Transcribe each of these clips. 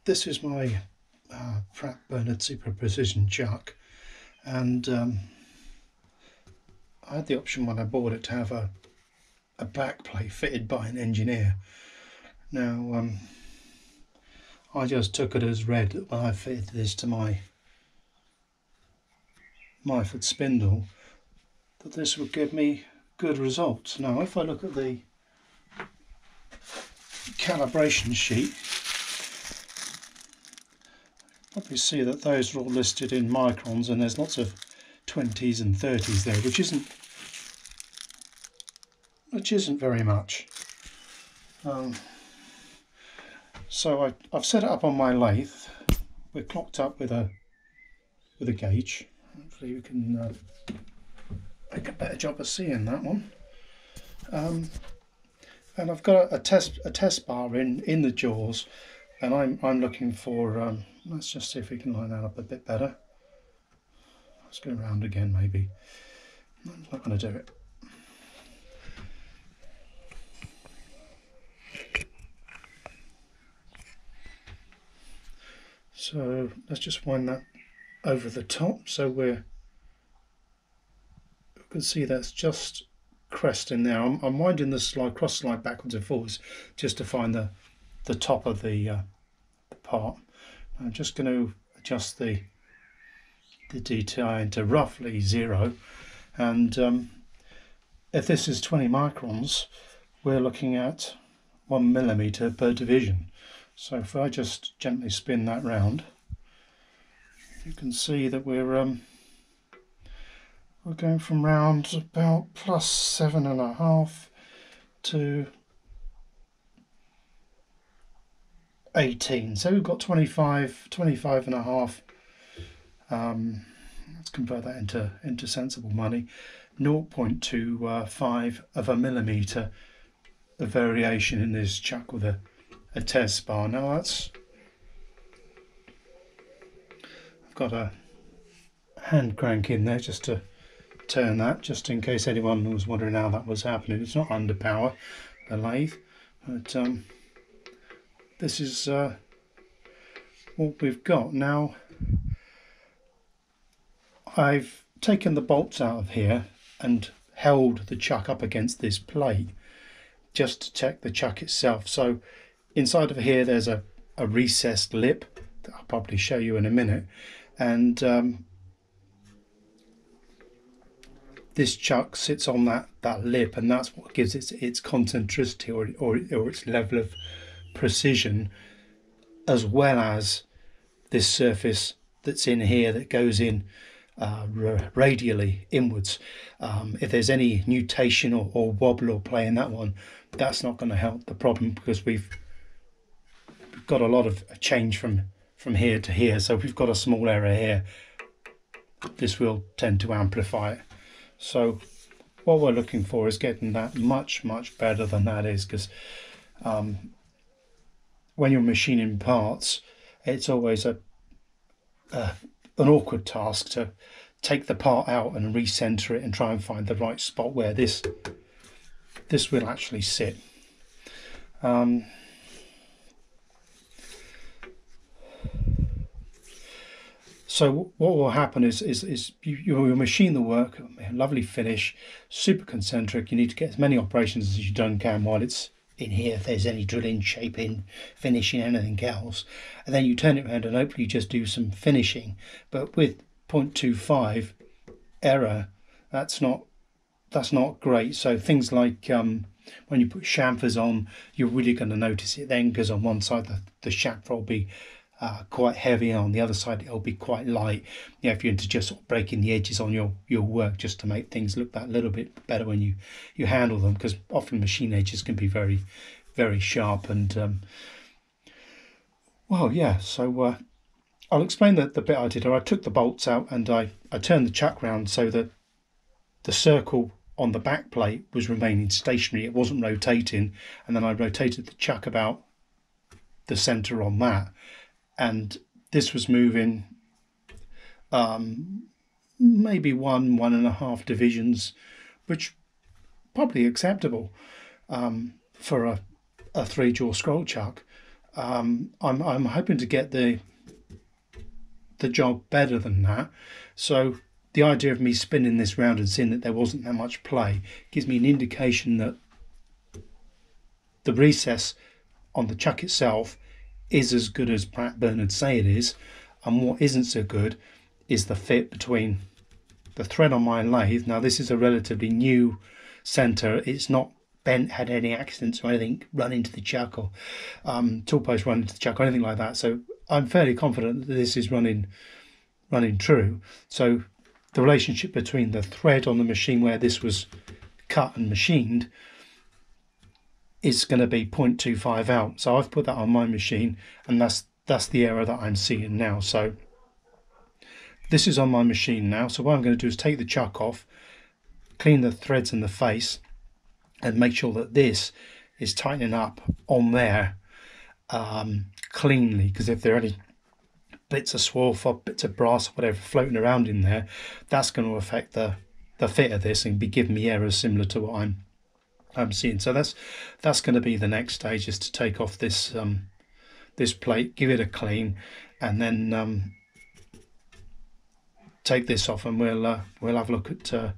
This is my Pratt Burnerd Super Precision chuck, and I had the option when I bought it to have a backplate fitted by an engineer. Now I just took it as read that when I fitted this to my Myford spindle that this would give me good results. Now if I look at the calibration sheet, probably see that those are all listed in microns, and there's lots of 20s and 30s there, which isn't very much. So I've set it up on my lathe. We're clocked up with a gauge. Hopefully we can make a better job of seeing that one. And I've got a test bar in the jaws, and I'm looking for. Let's just see if we can line that up a bit better. Let's go around again, maybe. I'm not going to do it. So let's just wind that over the top, so you can see that's just cresting there. I'm winding the cross slide backwards and forwards just to find the top of the part. I'm just going to adjust the DTI into roughly 0, and if this is 20 microns, we're looking at 1 millimeter per division. So if I just gently spin that round, you can see that we're going from round about +7.5 to 18. So we've got 25.5. Let's convert that into sensible money. 0.25 of a millimeter of variation in this chuck with a test bar. Now I've got a hand crank in there just to turn that, just in case anyone was wondering how that was happening. It's not under power, the lathe, but this is what we've got. Now I've taken the bolts out of here and held the chuck up against this plate just to check the chuck itself. So inside of here there's a recessed lip that I'll probably show you in a minute, and this chuck sits on that lip, and that's what gives its concentricity or its level of precision, as well as this surface that's in here that goes in radially inwards. If there's any nutation or wobble or play in that one, that's not going to help the problem, because we've got a lot of change from here to here. So if we've got a small error here, this will tend to amplify it. So what we're looking for is getting that much better than that is, because when you're machining parts, it's always an awkward task to take the part out and recenter it and try and find the right spot where this will actually sit. So what will happen is you'll machine the work, a lovely finish, super concentric. You need to get as many operations as you can while it's in here, if there's any drilling, shaping, finishing, anything else. And then you turn it around and hopefully you just do some finishing. But with 0.25 error, that's not great. So things like when you put chamfers on, you're really going to notice it then, because on one side the chamfer will be quite heavy, and on the other side it'll be quite light. Yeah, if you're into just sort of breaking the edges on your work, just to make things look that little bit better when you handle them, because often machine edges can be very sharp. And well, yeah, so I'll explain the bit I did. I took the bolts out and I turned the chuck round so that the circle on the back plate was remaining stationary, it wasn't rotating, and then I rotated the chuck about the center on that, and this was moving maybe 1.5 divisions, which probably acceptable for a 3-jaw scroll chuck. I'm hoping to get the job better than that. So the idea of me spinning this round and seeing that there wasn't that much play gives me an indication that the recess on the chuck itself is as good as Pratt Burnerd say it is, and what isn't so good is the fit between the thread on my lathe. Now this is a relatively new centre, it's not bent, had any accidents or anything run into the chuck, or tool post run into the chuck or anything like that, so I'm fairly confident that this is running true. So the relationship between the thread on the machine where this was cut and machined is going to be 0.25 out. So I've put that on my machine, and that's the error that I'm seeing now. So this is on my machine now. So what I'm going to do is take the chuck off, clean the threads in the face, and make sure that this is tightening up on there cleanly, because if there are any bits of swarf or bits of brass or whatever floating around in there, that's going to affect the fit of this and be giving me errors similar to what I'm seeing. So that's going to be the next stage, is to take off this this plate, give it a clean, and then take this off, and we'll have a look at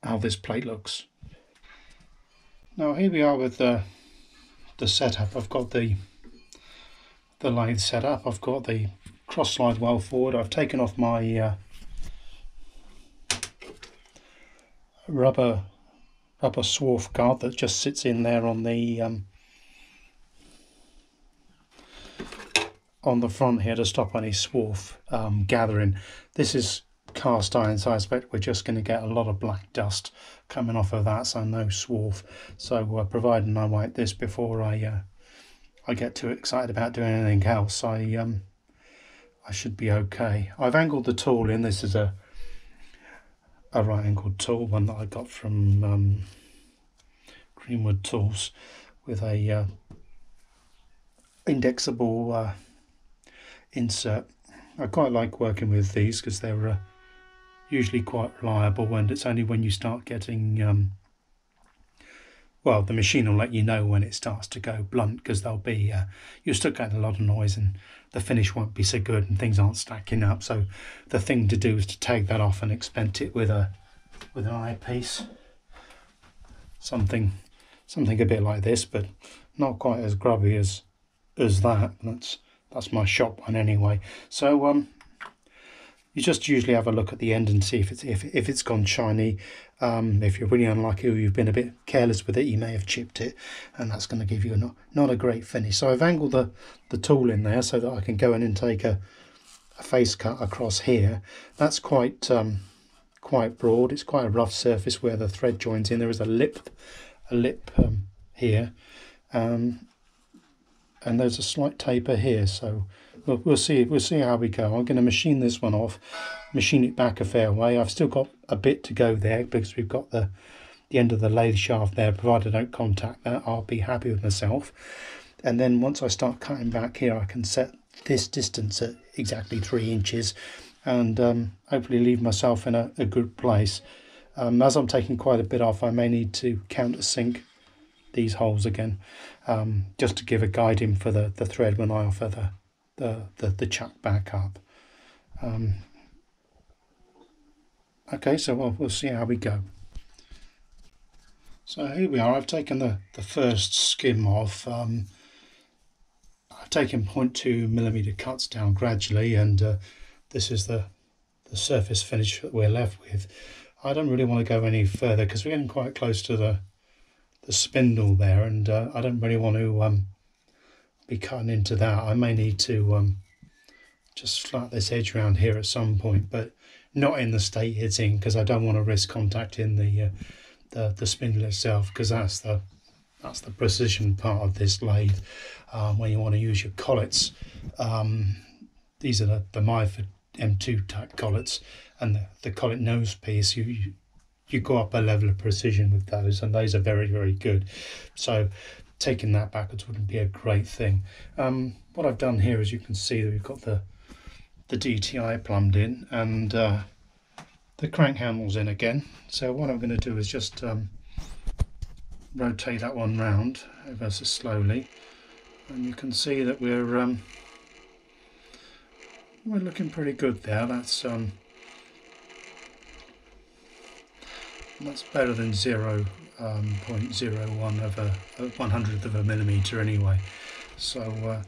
how this plate looks. Now here we are with the setup. I've got the lathe set up. I've got the cross slide well forward. I've taken off my rubber swarf guard that just sits in there on the front here to stop any swarf gathering. This is cast iron, so I expect we're just going to get a lot of black dust coming off of that, so no swarf. So providing I wipe this before I get too excited about doing anything else, I should be okay. I've angled the tool in. This is a right angled tool, one that I got from Greenwood Tools, with a indexable insert. I quite like working with these because they're usually quite reliable, and it's only when you start getting well, the machine will let you know when it starts to go blunt, because there'll be you'll still get a lot of noise and the finish won't be so good and things aren't stacking up. So the thing to do is to take that off and expent it with an eyepiece, something a bit like this, but not quite as grubby as that. That's my shop one anyway. So you just usually have a look at the end and see if it's gone shiny. If you're really unlucky or you've been a bit careless with it, you may have chipped it, and that's going to give you not a great finish. So I've angled the tool in there so that I can go in and take a face cut across here. That's quite broad. It's quite a rough surface where the thread joins in. There is a lip here, and there's a slight taper here. So we'll see how we go. I'm going to machine this one off, machine it back a fair way. I've still got a bit to go there because we've got the end of the lathe shaft there. Provided I don't contact that, I'll be happy with myself. And then once I start cutting back here, I can set this distance at exactly 3 inches, and hopefully leave myself in a good place. As I'm taking quite a bit off, I may need to countersink these holes again, just to give a guiding for the thread when I offer the chuck back up. Okay, so we'll see how we go. So here we are. I've taken the first skim off. I've taken 0.2mm cuts down gradually, and this is the surface finish that we're left with. I don't really want to go any further because we're getting quite close to the spindle there, and I don't really want to be cutting into that. I may need to just flat this edge around here at some point, but not in the state it's in, because I don't want to risk contacting the spindle itself, because that's the precision part of this lathe. When you want to use your collets, these are the Myford M2 type collets, and the collet nose piece, you go up a level of precision with those, and those are very, very good. So taking that backwards wouldn't be a great thing. What I've done here is, you can see that we've got the DTI plumbed in, and the crank handles in again. So what I'm going to do is just rotate that one round ever so slowly, and you can see that we're looking pretty good there. That's better than 0.01 of a 100th of a millimetre anyway. So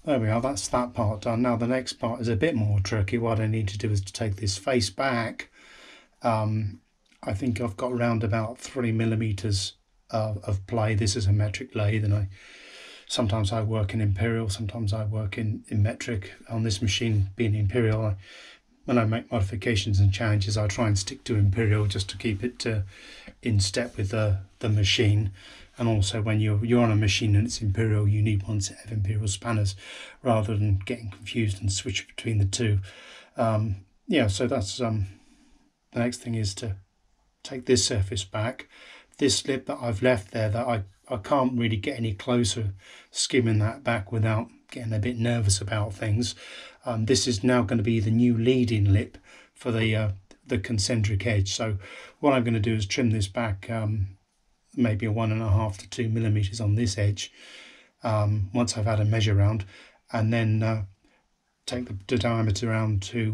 there we are, that's that part done. Now the next part is a bit more tricky. What I need to do is to take this face back. I think I've got around about 3 millimetres of play. This is a metric lathe, and sometimes I work in imperial, sometimes I work in metric. On this machine being imperial, when I make modifications and changes, I try and stick to imperial just to keep it in step with the machine. And also when you're on a machine and it's imperial, you need one set of imperial spanners rather than getting confused and switch between the two. Yeah, so that's the next thing is to take this surface back. This slip that I've left there, that I can't really get any closer skimming that back without getting a bit nervous about things. This is now going to be the new leading lip for the concentric edge. So what I'm going to do is trim this back maybe 1.5 to 2 millimeters on this edge once I've had a measure round, and then take the diameter around to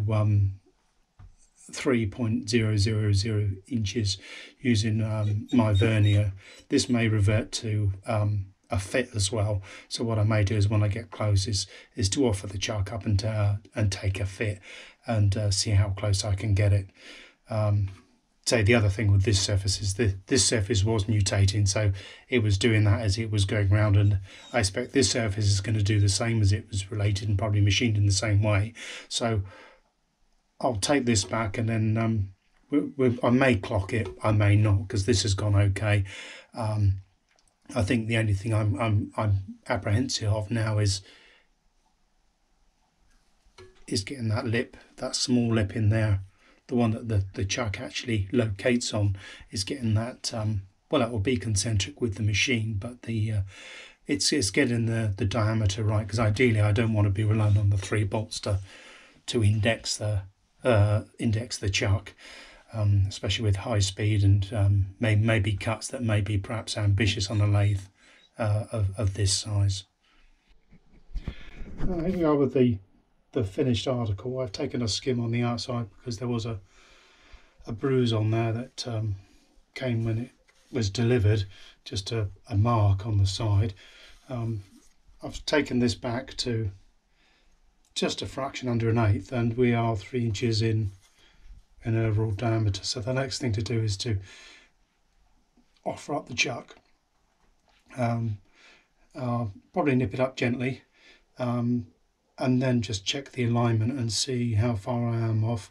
3.000 inches using my vernier. This may revert to a fit as well, so what I may do is when I get close is to offer the chuck up and take a fit and see how close I can get it. Say the other thing with this surface is this surface was mutating, so it was doing that as it was going round, and I expect this surface is going to do the same as it was related and probably machined in the same way. So I'll take this back, and then I may clock it, I may not, because this has gone okay. I think the only thing I'm apprehensive of now is getting that lip, that small lip in there, the one that the chuck actually locates on, is getting that. Well, it will be concentric with the machine, but it's getting the diameter right, because ideally I don't want to be relying on the 3 bolts to index the chuck, especially with high speed and maybe cuts that may be perhaps ambitious on a lathe of this size. Here we are with the finished article. I've taken a skim on the outside because there was a bruise on there that came when it was delivered, just a mark on the side. I've taken this back to just a fraction under 1/8, and we are 3 inches in overall diameter. So the next thing to do is to offer up the chuck. Probably nip it up gently, and then just check the alignment and see how far I am off.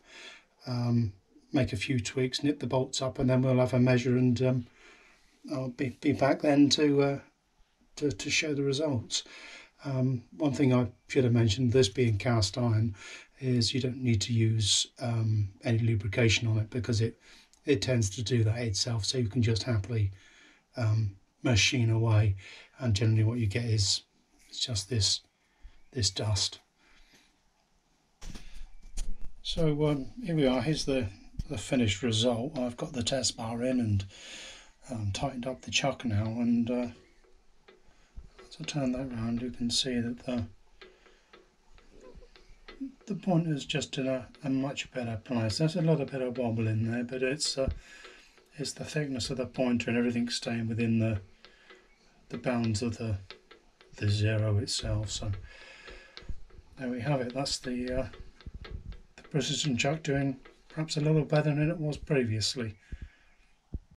Make a few tweaks, nip the bolts up, and then we'll have a measure, and I'll be back then to show the results. One thing I should have mentioned, this being cast iron, is you don't need to use any lubrication on it, because it tends to do that itself, so you can just happily machine away, and generally what you get is just this dust. So here we are, here's the finished result. I've got the test bar in and tightened up the chuck now, and as I turn that around, you can see that the pointer's just in a much better place. There's a little bit of wobble in there, but it's the thickness of the pointer and everything staying within the bounds of the zero itself. So there we have it. That's the precision chuck doing perhaps a little better than it was previously.